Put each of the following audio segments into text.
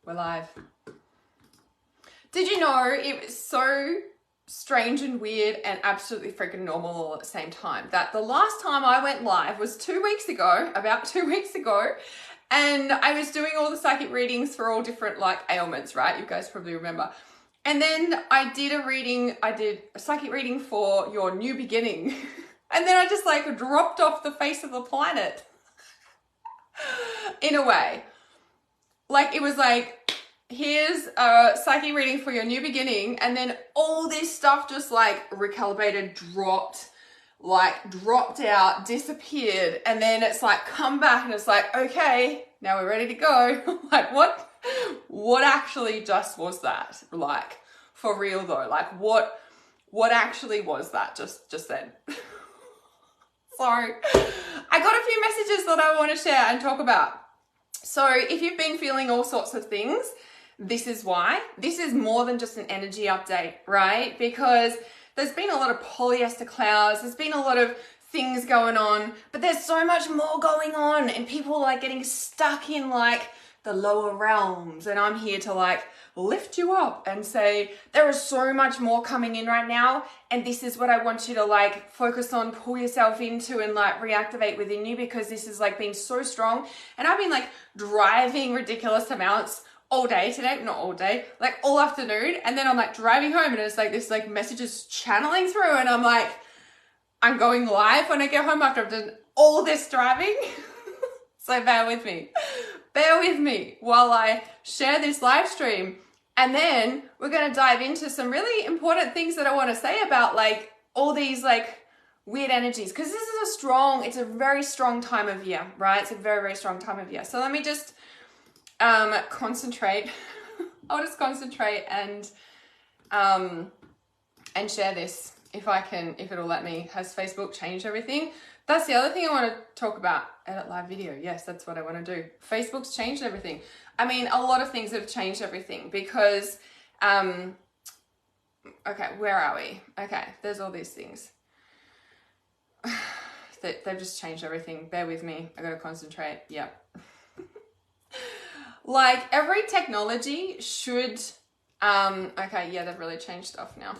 We're live. Did you know it was so strange and weird and absolutely freaking normal all at the same time that the last time I went live was 2 weeks ago, about 2 weeks ago, and I was doing all the psychic readings for all different like ailments, right? You guys probably remember. And then I did a psychic reading for your new beginning. And then I just like dropped off the face of the planet in a way. Like it was like, here's a psychic reading for your new beginning. And then all this stuff just like recalibrated, dropped out, disappeared. And then it's like, come back and it's like, okay, now we're ready to go. Like what actually just was that? Like for real though, like what actually was that just then? So I got a few messages that I want to share and talk about. So if you've been feeling all sorts of things, this is why. This is more than just an energy update, right? Because there's been a lot of polyester clouds, there's been a lot of things going on, but there's so much more going on and people are like getting stuck in like the lower realms, and I'm here to like lift you up and say there is so much more coming in right now, and this is what I want you to like focus on, pull yourself into and like reactivate within you, because this has like been so strong. And I've been like driving ridiculous amounts all day today, not all day, like all afternoon, and then I'm like driving home and it's like this like message is channeling through, and I'm like, I'm going live when I get home after I've done all this driving. So bear with me while I share this live stream. And then we're going to dive into some really important things that I want to say about like all these like weird energies, because this is it's a very strong time of year, right? It's a very, very strong time of year. So let me just concentrate. I'll just concentrate and share this if it'll let me. Has Facebook changed everything? That's the other thing I want to talk about. Edit live video. Yes, that's what I want to do. Facebook's changed everything. I mean, a lot of things have changed everything because, okay, where are we? Okay, there's all these things. They've just changed everything. Bear with me. I got to concentrate. Yep. Like every technology should, okay, yeah, they've really changed stuff now.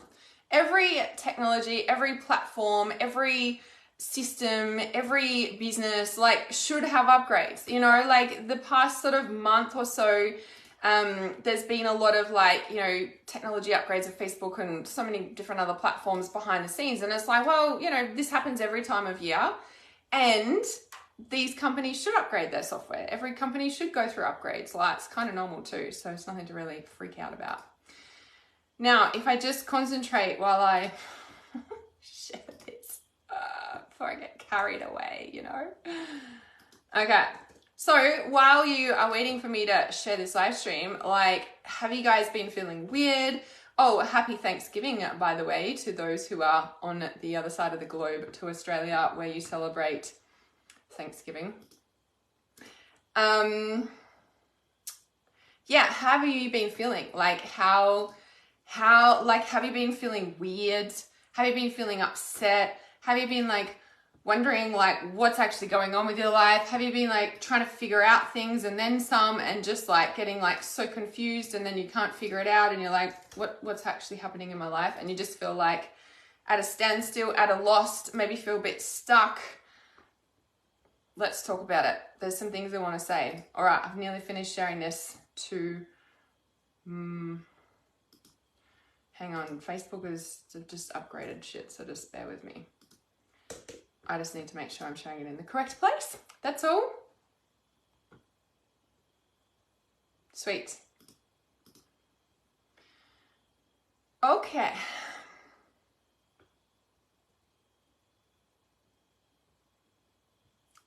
Every technology, every platform, every system, every business like should have upgrades, you know, like the past sort of month or so, there's been a lot of like, you know, technology upgrades of Facebook and so many different other platforms behind the scenes. And it's like, well, you know, this happens every time of year, and these companies should upgrade their software. Every company should go through upgrades. Like it's kind of normal too. So it's nothing to really freak out about. Now, if I just concentrate while I share this, before I get carried away, you know? Okay, so while you are waiting for me to share this live stream, like, have you guys been feeling weird? Oh, happy Thanksgiving, by the way, to those who are on the other side of the globe, to Australia, where you celebrate Thanksgiving. Yeah, how have you been feeling? Like, how, like, have you been feeling weird? Have you been feeling upset? Have you been like wondering like what's actually going on with your life? Have you been like trying to figure out things and then some, and just like getting like so confused, and then you can't figure it out, and you're like, what's actually happening in my life? And you just feel like at a standstill, at a loss, maybe feel a bit stuck. Let's talk about it. There's some things I want to say. All right, I've nearly finished sharing this to hang on, Facebook has just upgraded shit, so just bear with me. I just need to make sure I'm showing it in the correct place. That's all. Sweet. Okay.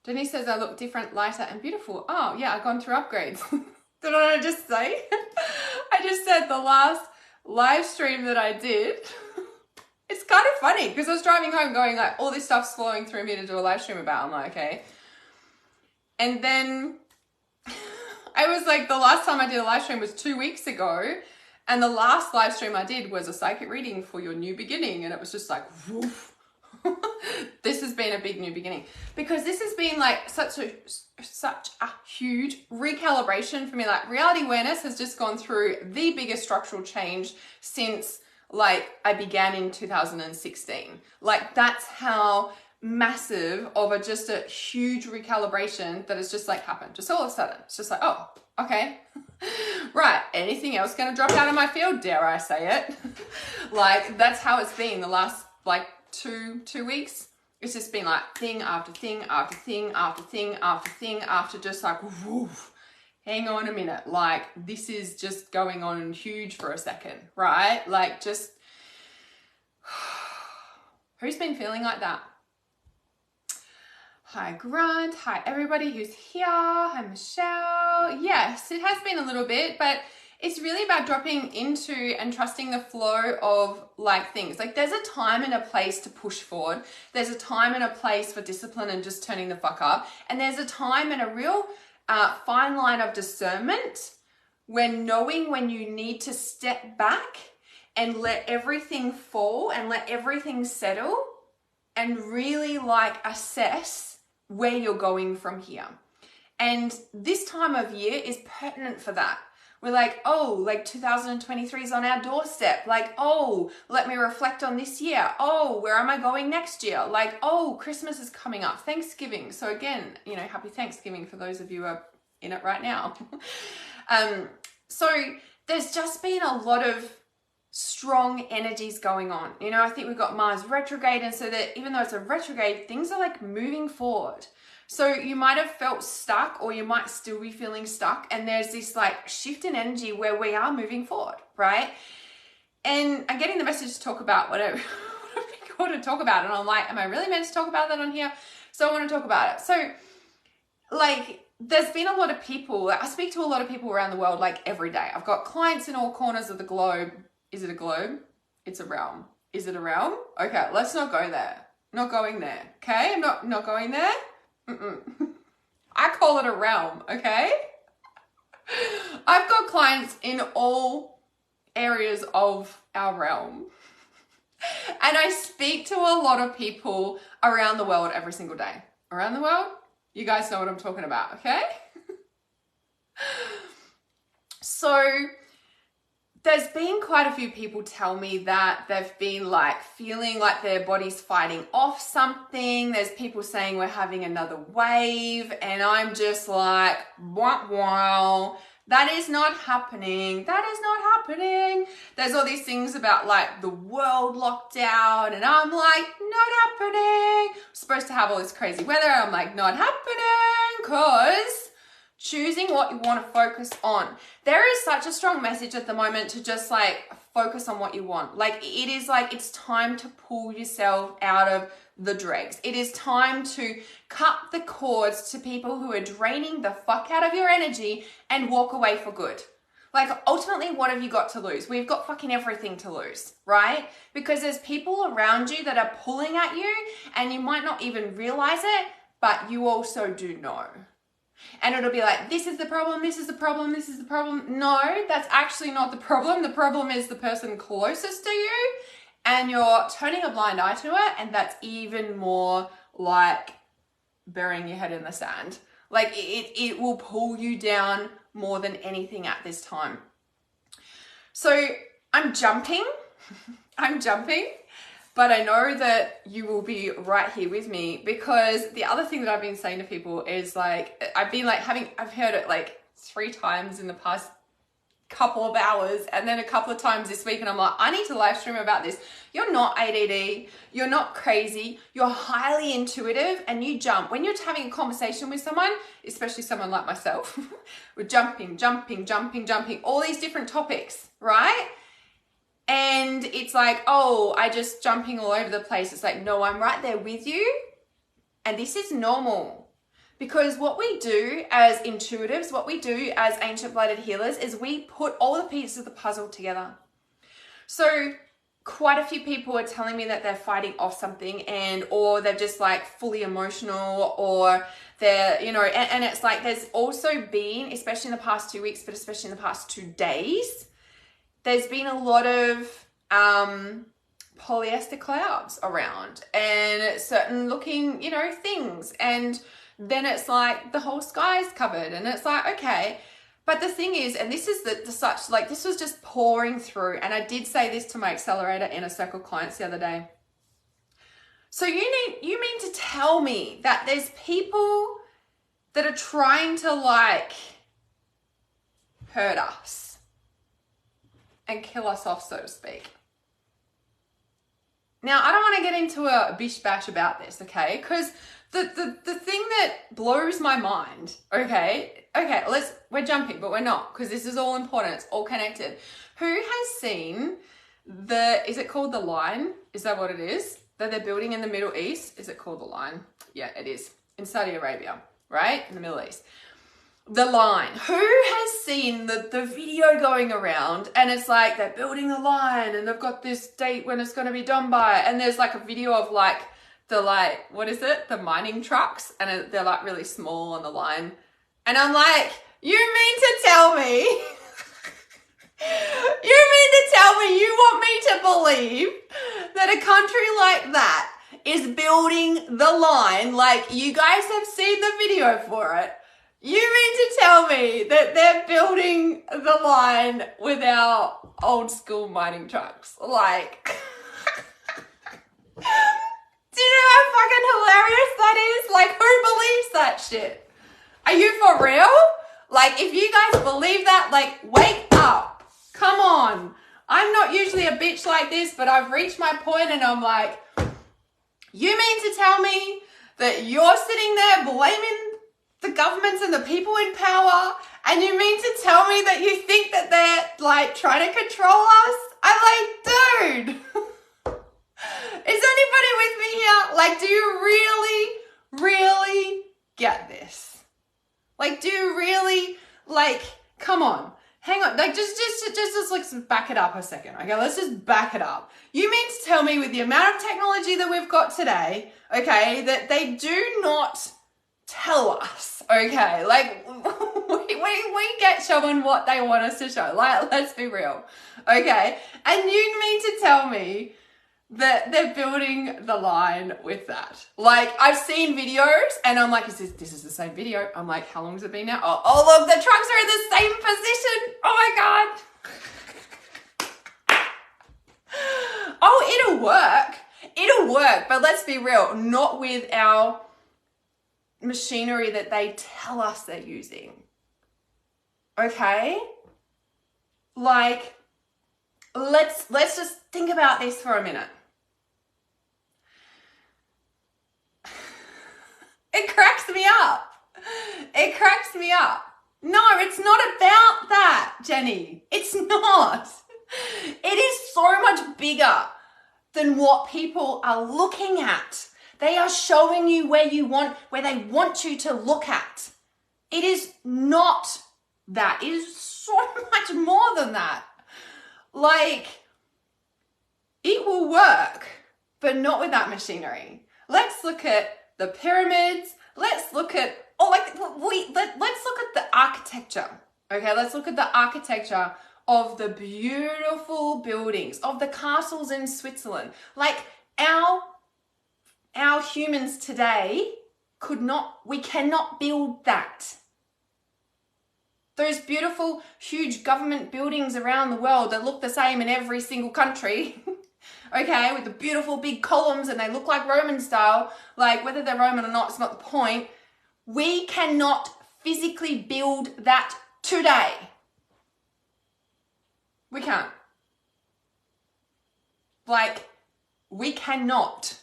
Denise says I look different, lighter and beautiful. Oh yeah, I've gone through upgrades. Did I just say? I just said the last live stream that I did. It's kind of funny because I was driving home going like, all this stuff's flowing through me to do a live stream about. I'm like, okay. And then I was like, the last time I did a live stream was 2 weeks ago. And the last live stream I did was a psychic reading for your new beginning. And it was just like, woof. this has been a big new beginning, because this has been like such a huge recalibration for me. Like, reality awareness has just gone through the biggest structural change since like I began in 2016. Like, that's how massive of just a huge recalibration that has just like happened just all of a sudden. It's just like, oh, okay. Right, anything else gonna drop out of my field, dare I say it? Like, that's how it's been the last like two weeks. It's just been like thing after thing after thing after thing after thing after, just like, woof, hang on a minute, like this is just going on huge for a second, right? Like, just who's been feeling like that? Hi Grant, hi everybody who's here, hi Michelle. Yes, it has been a little bit, but it's really about dropping into and trusting the flow of like things. Like, there's a time and a place to push forward. There's a time and a place for discipline and just turning the fuck up. And there's a time and a real fine line of discernment when knowing when you need to step back and let everything fall and let everything settle and really like assess where you're going from here. And this time of year is pertinent for that. We're like, oh, like 2023 is on our doorstep. Like, oh, let me reflect on this year. Oh, where am I going next year? Like, oh, Christmas is coming up, Thanksgiving. So again, you know, happy Thanksgiving for those of you who are in it right now. So there's just been a lot of strong energies going on. You know, I think we've got Mars retrograde, and so that even though it's a retrograde, things are like moving forward. So you might have felt stuck, or you might still be feeling stuck, and there's this like shift in energy where we are moving forward, right? And I'm getting the message to talk about whatever we got to talk about, and I'm like, am I really meant to talk about that on here? So I want to talk about it. So like, there's been a lot of people, I speak to a lot of people around the world like every day. I've got clients in all corners of the globe. Is it a globe? It's a realm. Is it a realm? Okay, let's not go there. Not going there. Okay, I'm not going there. I call it a realm, okay? I've got clients in all areas of our realm. And I speak to a lot of people around the world every single day. Around the world? You guys know what I'm talking about, okay? So there's been quite a few people tell me that they've been like feeling like their body's fighting off something. There's people saying we're having another wave, and I'm just like, wow, that is not happening. That is not happening. There's all these things about like the world lockdown, and I'm like, not happening. I'm supposed to have all this crazy weather. I'm like, not happening, because choosing what you want to focus on. There is such a strong message at the moment to just like focus on what you want. Like, it is like, it's time to pull yourself out of the dregs. It is time to cut the cords to people who are draining the fuck out of your energy and walk away for good. Like, ultimately, what have you got to lose? We've got fucking everything to lose, right? Because there's people around you that are pulling at you, and you might not even realize it, but you also do know. And it'll be like, this is the problem, this is the problem, this is the problem. No, that's actually not the problem. The problem is the person closest to you, and you're turning a blind eye to it, and that's even more like burying your head in the sand. Like, it will pull you down more than anything at this time. So I'm jumping, but I know that you will be right here with me, because the other thing that I've been saying to people is like, I've heard it like 3 times in the past couple of hours, and then a couple of times this week, and I'm like, I need to live stream about this. You're not ADD, you're not crazy, you're highly intuitive, and you jump. When you're having a conversation with someone, especially someone like myself, we're jumping, all these different topics, right? And it's like, oh, I just jumping all over the place. It's like, no, I'm right there with you. And this is normal. Because what we do as intuitives, what we do as ancient blooded healers, is we put all the pieces of the puzzle together. So quite a few people are telling me that they're fighting off something, or they're just like fully emotional, or they're, you know, and it's like, there's also been, especially in the past 2 weeks, but especially in the past 2 days, there's been a lot of polyester clouds around and certain looking, you know, things. And then it's like the whole sky's covered and it's like, okay. But the thing is, and this is the such, like this was just pouring through. And I did say this to my accelerator inner circle clients the other day. So you mean to tell me that there's people that are trying to like hurt us and kill us off, so to speak. Now, I don't want to get into a bish bash about this, okay? Because the thing that blows my mind, okay, we're jumping, but we're not, because this is all important. It's all connected. Who has seen is it called The Line? Is that what it is? That they're building in the Middle East? Is it called The Line? Yeah, it is. In Saudi Arabia, right? In the Middle East. The Line. Who has seen the video going around and it's like they're building the line and they've got this date when it's going to be done by, and there's like a video of like what is it? The mining trucks, and they're like really small on the line. And I'm like, you mean to tell me you want me to believe that a country like that is building the line? Like, you guys have seen the video for it. You mean to tell me that they're building the line with our old school mining trucks? Like, do you know how fucking hilarious that is? Like, who believes that shit? Are you for real? Like, if you guys believe that, like, wake up. Come on. I'm not usually a bitch like this, but I've reached my point and I'm like, you mean to tell me that you're sitting there blaming the governments and the people in power, and you mean to tell me that you think that they're like trying to control us? I'm like, dude, is anybody with me here? Like, do you really get this? Like, do you really, like, come on, hang on, like, just let's back it up a second, okay? Let's just back it up. You mean to tell me with the amount of technology that we've got today, okay, that they do not tell us, okay? Like, we get shown what they want us to show. Like, let's be real, okay? And you mean to tell me that they're building the line with that? Like, I've seen videos and I'm like, this is the same video. I'm like, how long has it been now? Oh, all of the trucks are in the same position. Oh my God. Oh, it'll work, but let's be real, not with our machinery that they tell us they're using. Okay? Like, let's just think about this for a minute. It cracks me up. It cracks me up. No, it's not about that, Jenny. It's not. It is so much bigger than what people are looking at. They are showing you where they want you to look at. It is not that. It is so much more than that. Like, it will work, but not with that machinery. Let's look at the pyramids. Let's look at, let's look at the architecture. Okay, let's look at the architecture of the beautiful buildings, of the castles in Switzerland. Like, our humans today we cannot build that. Those beautiful, huge government buildings around the world that look the same in every single country, okay, with the beautiful big columns and they look like Roman style, like whether they're Roman or not, it's not the point. We cannot physically build that today. We can't. Like, we cannot.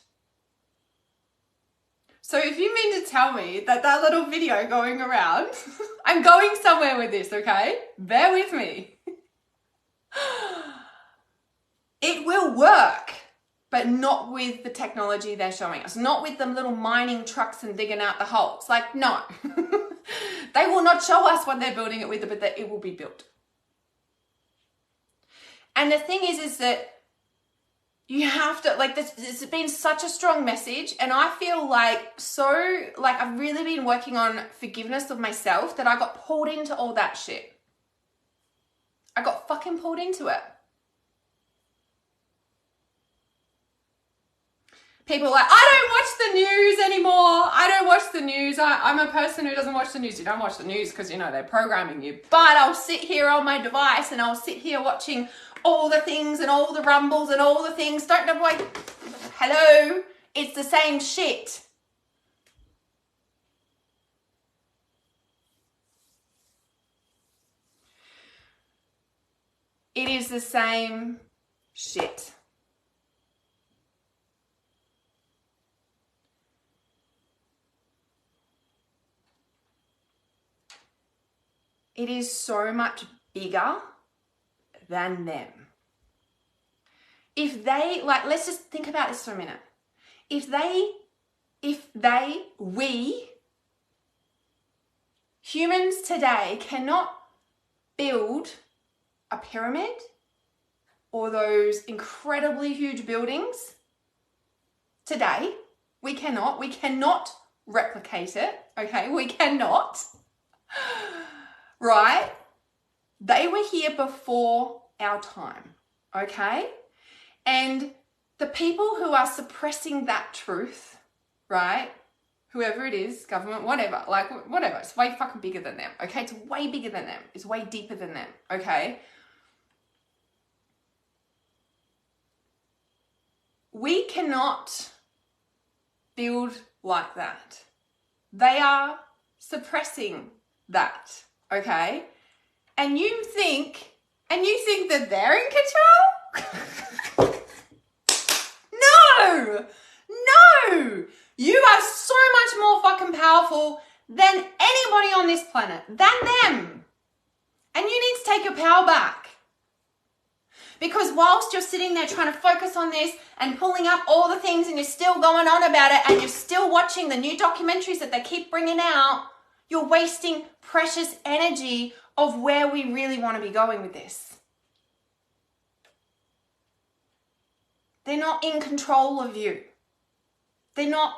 So if you mean to tell me that little video going around, I'm going somewhere with this, okay? Bear with me. It will work, but not with the technology they're showing us. Not with them little mining trucks and digging out the holes. Like, no. They will not show us what they're building it with, but that it will be built. And the thing is that you have to, like, this has been such a strong message, and I feel like I've really been working on forgiveness of myself, that I got pulled into all that shit. I got fucking pulled into it. People are like, I don't watch the news anymore. I don't watch the news. I'm a person who doesn't watch the news. You don't watch the news because, you know, they're programming you. But I'll sit here on my device and I'll sit here watching all the things and all the rumbles and all the things. Don't know why. Hello. It's the same shit. It is the same shit. It is so much bigger than them. If they, like, let's just think about this for a minute. We, humans today cannot build a pyramid or those incredibly huge buildings today. We cannot replicate it, okay? We cannot, right? They were here before our time, okay? And the people who are suppressing that truth, right? Whoever it is, government, whatever, like whatever, it's way fucking bigger than them, okay? It's way bigger than them. It's way deeper than them, okay? We cannot build like that. They are suppressing that, okay? And you think that they're in control? No! You are so much more fucking powerful than anybody on this planet, than them. And you need to take your power back. Because whilst you're sitting there trying to focus on this and pulling up all the things and you're still going on about it and you're still watching the new documentaries that they keep bringing out, you're wasting precious energy of where we really want to be going with this. They're not in control of you. They're not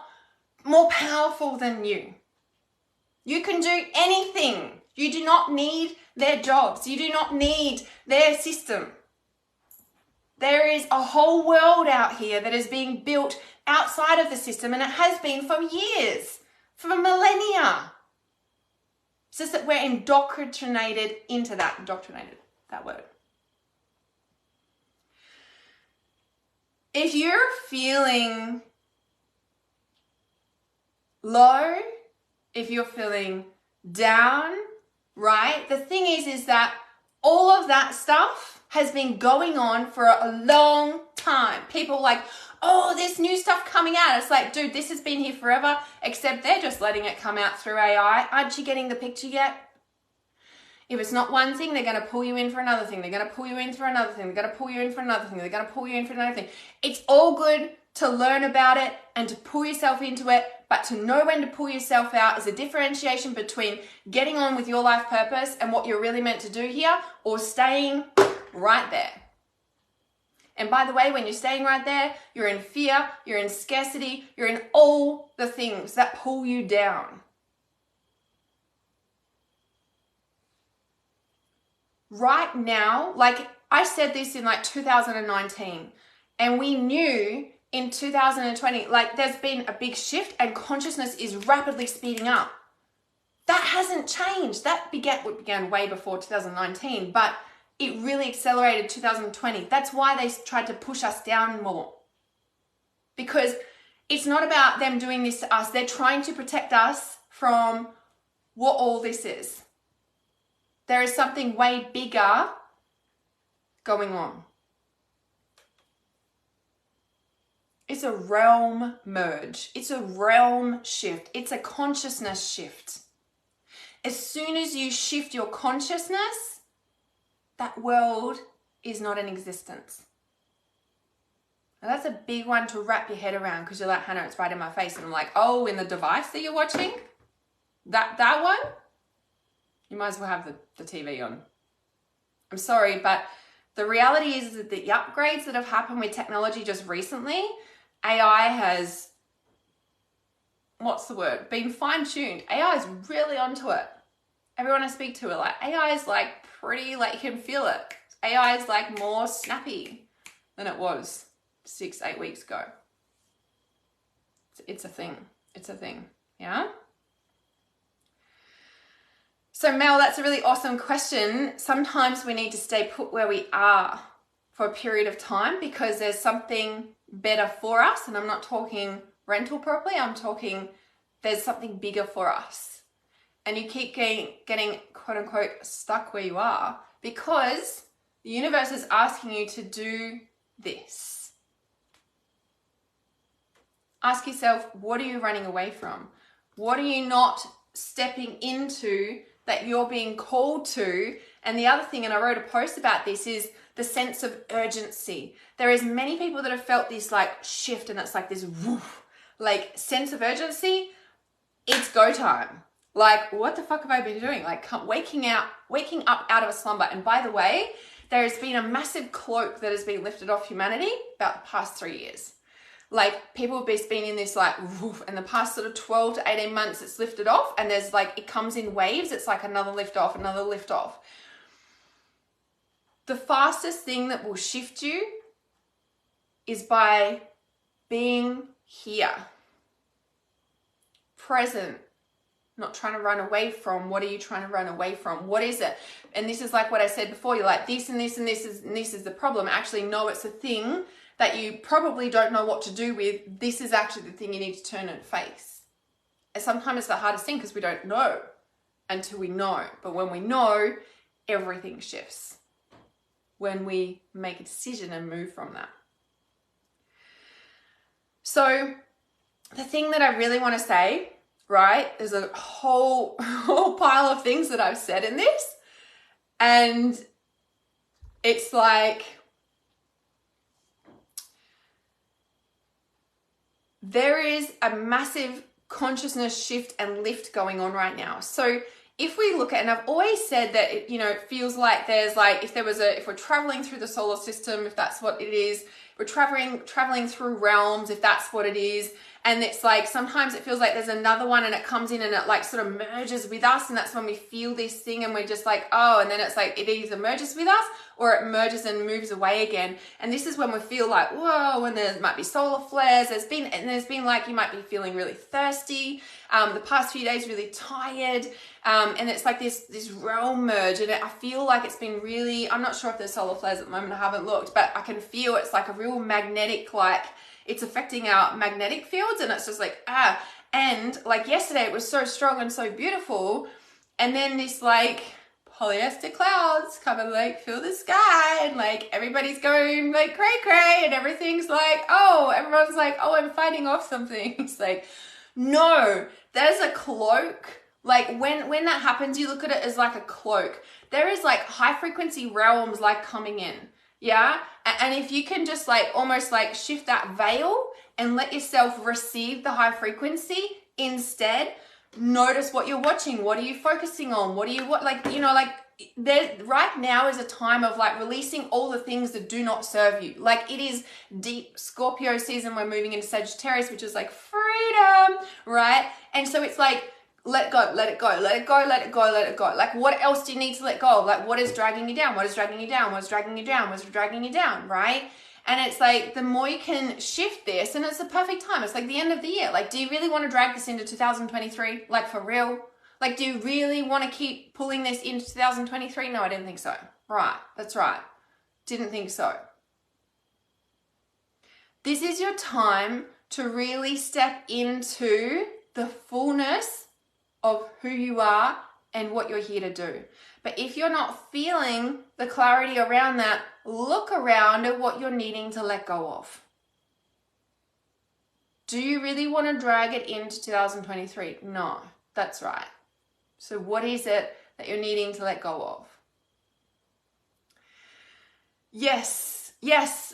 more powerful than you. You can do anything. You do not need their jobs. You do not need their system. There is a whole world out here that is being built outside of the system, and it has been for years, for millennia. It's just that we're indoctrinated into that. Indoctrinated, that word. If you're feeling low, if you're feeling down, right? The thing is that all of that stuff has been going on for a long time. People are like, oh, this new stuff coming out. It's like, dude, this has been here forever, except they're just letting it come out through AI. Aren't you getting the picture yet? If it's not one thing, they're going to pull you in for another thing. They're going to pull you in for another thing. They're going to pull you in for another thing. They're going to pull you in for another thing. It's all good to learn about it and to pull yourself into it, but to know when to pull yourself out is a differentiation between getting on with your life purpose and what you're really meant to do here, or staying right there. And by the way, when you're staying right there, you're in fear, you're in scarcity, you're in all the things that pull you down. Right now, like I said this in like 2019, and we knew in 2020, like there's been a big shift and consciousness is rapidly speeding up. That hasn't changed. That began way before 2019, but it really accelerated 2020. That's why they tried to push us down more. Because it's not about them doing this to us. They're trying to protect us from what all this is. There is something way bigger going on. It's a realm merge. It's a realm shift. It's a consciousness shift. As soon as you shift your consciousness, that world is not in existence. Now that's a big one to wrap your head around, because you're like, Hannah, it's right in my face. And I'm like, oh, in the device that you're watching? That one? You might as well have the TV on. I'm sorry, but the reality is that the upgrades that have happened with technology just recently, AI has, been fine-tuned. AI is really onto it. Everyone I speak to are like, AI is like pretty, like you can feel it. AI is like more snappy than it was 6-8 weeks ago. It's a thing. It's a thing. Yeah. So Mel, that's a really awesome question. Sometimes we need to stay put where we are for a period of time because there's something better for us. And I'm not talking rental property. I'm talking there's something bigger for us. And you keep getting quote unquote stuck where you are because the universe is asking you to do this. Ask yourself, what are you running away from? What are you not stepping into that you're being called to? And the other thing, and I wrote a post about this, is the sense of urgency. There is many people that have felt this like shift, and it's like this woof, like sense of urgency. It's go time. Like, what the fuck have I been doing? Like waking up out of a slumber. And by the way, there has been a massive cloak that has been lifted off humanity about the past 3 years. Like people have been in this like woof, and the past sort of 12 to 18 months it's lifted off, and there's like, it comes in waves. It's like another lift off, another lift off. The fastest thing that will shift you is by being here, present, not trying to run away from. What are you trying to run away from? What is it? And this is like what I said before. You're like this and this and this is the problem. Actually, no, it's a thing that you probably don't know what to do with. This is actually the thing you need to turn and face. And sometimes it's the hardest thing because we don't know until we know. But when we know, everything shifts. When we make a decision and move from that. So the thing that I really want to say, right, there's a whole pile of things that I've said in this. And it's like, there is a massive consciousness shift and lift going on right now. So if we look at, and I've always said that, it feels like there's like, if we're traveling through the solar system, if that's what it is, we're traveling through realms, if that's what it is. And it's like, sometimes it feels like there's another one and it comes in and it like sort of merges with us. And that's when we feel this thing and we're just like, oh, and then it's like, it either merges with us or it merges and moves away again. And this is when we feel like, whoa, and there might be solar flares. There's been like, you might be feeling really thirsty. The past few days, really tired. And it's like this realm merge. And I feel like it's been really, I'm not sure if there's solar flares at the moment. I haven't looked, but I can feel it's like a real magnetic, like, it's affecting our magnetic fields, and it's just like, and like yesterday it was so strong and so beautiful, and then this like polyester clouds come and like fill the sky, and like everybody's going like cray cray, and everything's like, everyone's like, I'm fighting off something. It's like, no, there's a cloak. Like when that happens, you look at it as like a cloak. There is like high frequency realms like coming in. Yeah. And if you can just like almost like shift that veil and let yourself receive the high frequency instead, notice what you're watching. What are you focusing on? There right now is a time of like releasing all the things that do not serve you. Like it is deep Scorpio season. We're moving into Sagittarius, which is like freedom, right? And so it's like, let go, let it go, let it go, let it go, let it go. Like what else do you need to let go of? Like what is dragging you down? What is dragging you down? What is dragging you down? What is dragging you down, right? And it's like the more you can shift this, and it's the perfect time. It's like the end of the year. Like, do you really want to drag this into 2023? Like for real? Like, do you really want to keep pulling this into 2023? No, I didn't think so. Right, that's right. Didn't think so. This is your time to really step into the fullness of who you are and what you're here to do. But if you're not feeling the clarity around that, look around at what you're needing to let go of. Do you really want to drag it into 2023? No, that's right. So what is it that you're needing to let go of? Yes,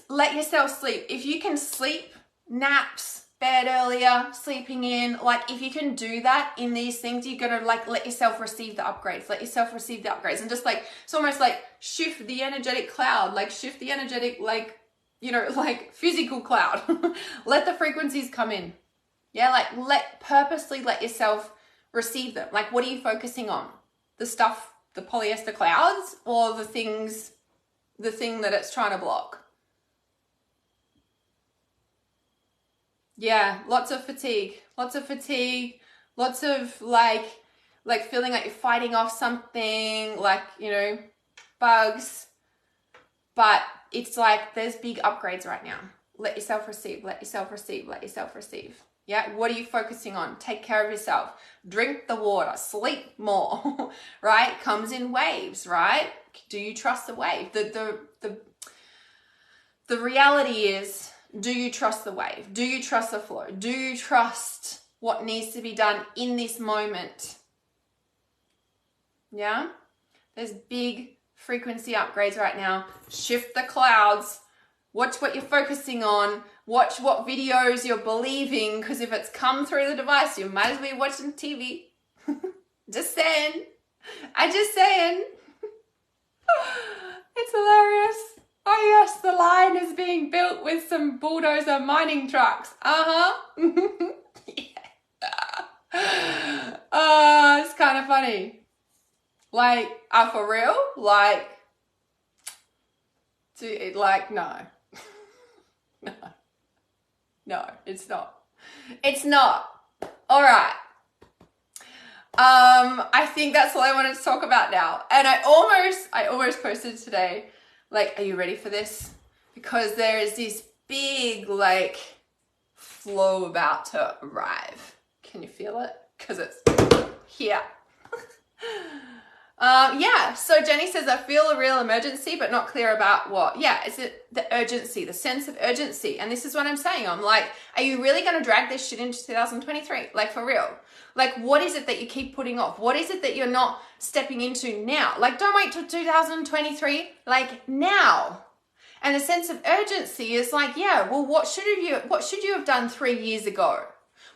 let yourself sleep. If you can sleep, naps, bed earlier, sleeping in, like if you can do that in these things, you're gonna like let yourself receive the upgrades, and just like, it's almost like shift the energetic cloud, like shift the energetic, like, like physical cloud. Let the frequencies come in. Yeah, like purposely let yourself receive them. Like what are you focusing on? The stuff, the polyester clouds, or the thing that it's trying to block? Yeah, lots of fatigue, lots of like feeling like you're fighting off something, like, you know, bugs. But it's like there's big upgrades right now. Let yourself receive, let yourself receive, let yourself receive. Yeah, what are you focusing on? Take care of yourself. Drink the water, sleep more, right? Comes in waves, right? Do you trust the wave? The reality is, do you trust the wave? Do you trust the flow? Do you trust what needs to be done in this moment? Yeah? There's big frequency upgrades right now. Shift the clouds. Watch what you're focusing on. Watch what videos you're believing, because if it's come through the device, you might as well be watching TV. Just saying. I'm just saying. It's hilarious. Oh yes, the line is being built with some bulldozer mining trucks. Yeah. It's kind of funny. Like, for real? Like, no. No, it's not. It's not. All right. I think that's all I wanted to talk about now. And I almost posted today, like, are you ready for this? Because there is this big, like, flow about to arrive. Can you feel it? Because it's here. Yeah, so Jenny says, I feel a real emergency, but not clear about what. Yeah, it's the urgency, the sense of urgency. And this is what I'm saying. I'm like, are you really going to drag this shit into 2023? Like, for real? Like, what is it that you keep putting off? What is it that you're not stepping into now? Like, don't wait till 2023, like now. And the sense of urgency is like, yeah, well, what should you have done 3 years ago?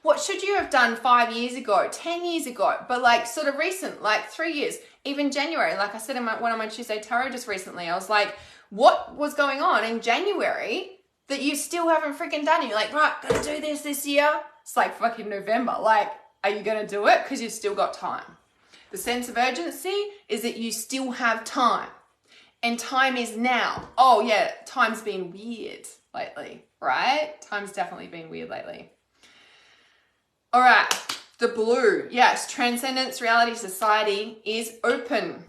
What should you have done 5 years ago, 10 years ago? But like sort of recent, like 3 years, even January. Like I said in one of my Tuesday Tarot just recently, I was like, what was going on in January that you still haven't freaking done? And you're like, right, gotta do this year. It's like fucking November. Like, are you gonna do it? Because you've still got time. The sense of urgency is that you still have time. And time is now. Oh yeah, time's been weird lately, right? Time's definitely been weird lately. All right, the blue. Yes, Transcendence Reality Society is open.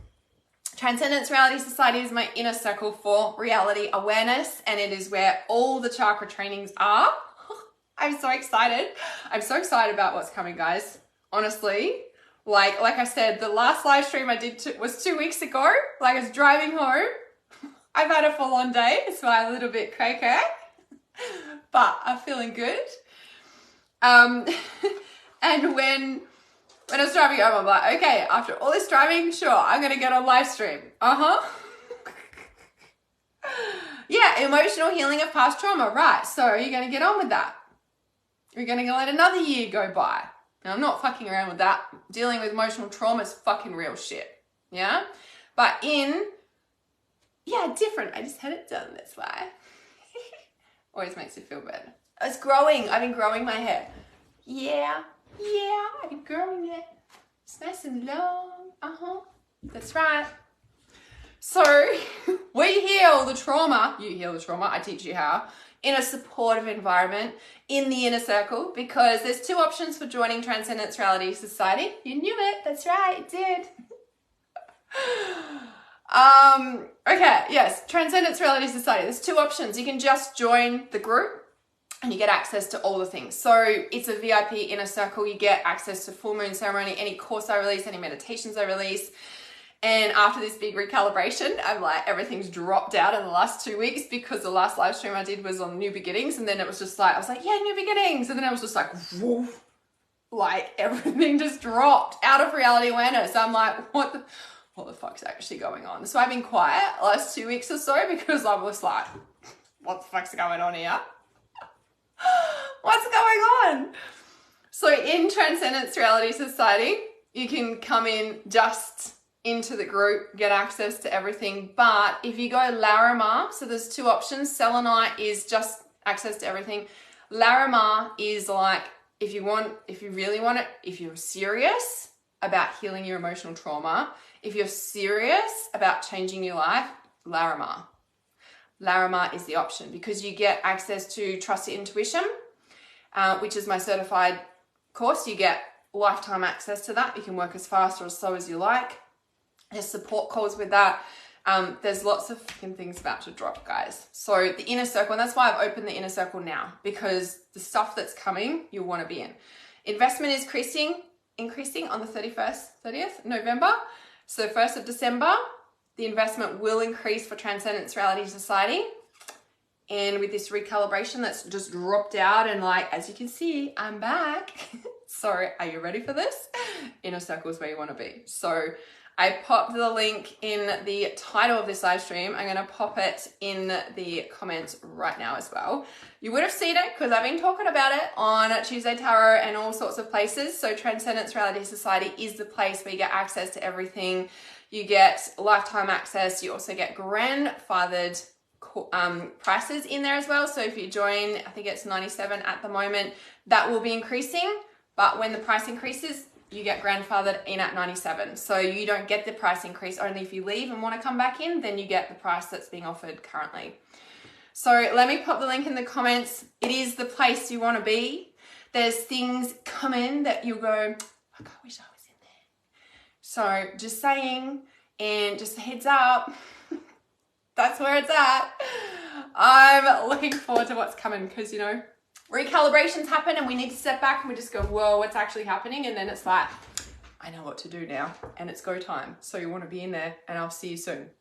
Transcendence Reality Society is my inner circle for reality awareness, and it is where all the chakra trainings are. I'm so excited. I'm so excited about what's coming, guys. Honestly, like I said, the last live stream I did was 2 weeks ago. Like, I was driving home. I've had a full-on day, so I'm a little bit cray-cray, but I'm feeling good. And when I was driving home, I'm like, okay, after all this driving, sure, I'm going to get on live stream. Yeah, emotional healing of past trauma. Right. So are you going to get on with that? You're going to let another year go by. Now, I'm not fucking around with that. Dealing with emotional trauma is fucking real shit. Yeah. But different. I just had it done. That's why. Always makes you feel better. It's growing. I've been growing my hair. Yeah, I've been growing it. It's nice and long. That's right. So we heal the trauma. You heal the trauma. I teach you how. In a supportive environment, in the inner circle, because there's 2 options for joining Transcendence Reality Society. You knew it. That's right. It did. Okay. Yes. Transcendence Reality Society. There's 2 options. You can just join the group, and you get access to all the things. So it's a VIP inner circle. You get access to full moon ceremony, any course I release, any meditations I release. And after this big recalibration, I'm like, everything's dropped out in the last 2 weeks, because the last live stream I did was on new beginnings. And then it was just like, I was like, yeah, new beginnings. And then I was just like, woof, like everything just dropped out of reality awareness. I'm like, what the fuck's actually going on? So I've been quiet the last 2 weeks or so, because I was like, what the fuck's going on here? What's going on? So in Transcendence Reality Society, you can come in just into the group, get access to everything. But if you go Larimar, so there's 2 options. Selenite is just access to everything. Larimar is like, if you really want it, if you're serious about healing your emotional trauma, if you're serious about changing your life, Larimar. Larimar is the option, because you get access to trusted intuition. which is my certified course. You get lifetime access to that. You can work as fast or as slow as you like. There's support calls with that. There's lots of freaking things about to drop, guys. So the inner circle, and that's why I've opened the inner circle now, because the stuff that's coming, you'll want to be in. Investment is increasing on the 30th November. So 1st of December, the investment will increase for Transcendence Reality Society. And with this recalibration that's just dropped out, and like, as you can see, I'm back. So are you ready for this? Inner circle is where you want to be. So I popped the link in the title of this live stream. I'm going to pop it in the comments right now as well. You would have seen it because I've been talking about it on Tuesday Tarot and all sorts of places. So Transcendence Reality Society is the place where you get access to everything. You get lifetime access. You also get grandfathered prices in there as well. So if you join, I think it's 97 at the moment, that will be increasing. But when the price increases, you get grandfathered in at 97. So you don't get the price increase. Only if you leave and want to come back in, then you get the price that's being offered currently. So let me pop the link in the comments. It is the place you want to be. There's things coming that you'll go, fuck, I wish I was in there. So just saying, and just a heads up, that's where it's at. I'm looking forward to what's coming because, you know, recalibrations happen and we need to step back and we just go, whoa, what's actually happening? And then it's like, I know what to do now and it's go time. So you want to be in there, and I'll see you soon.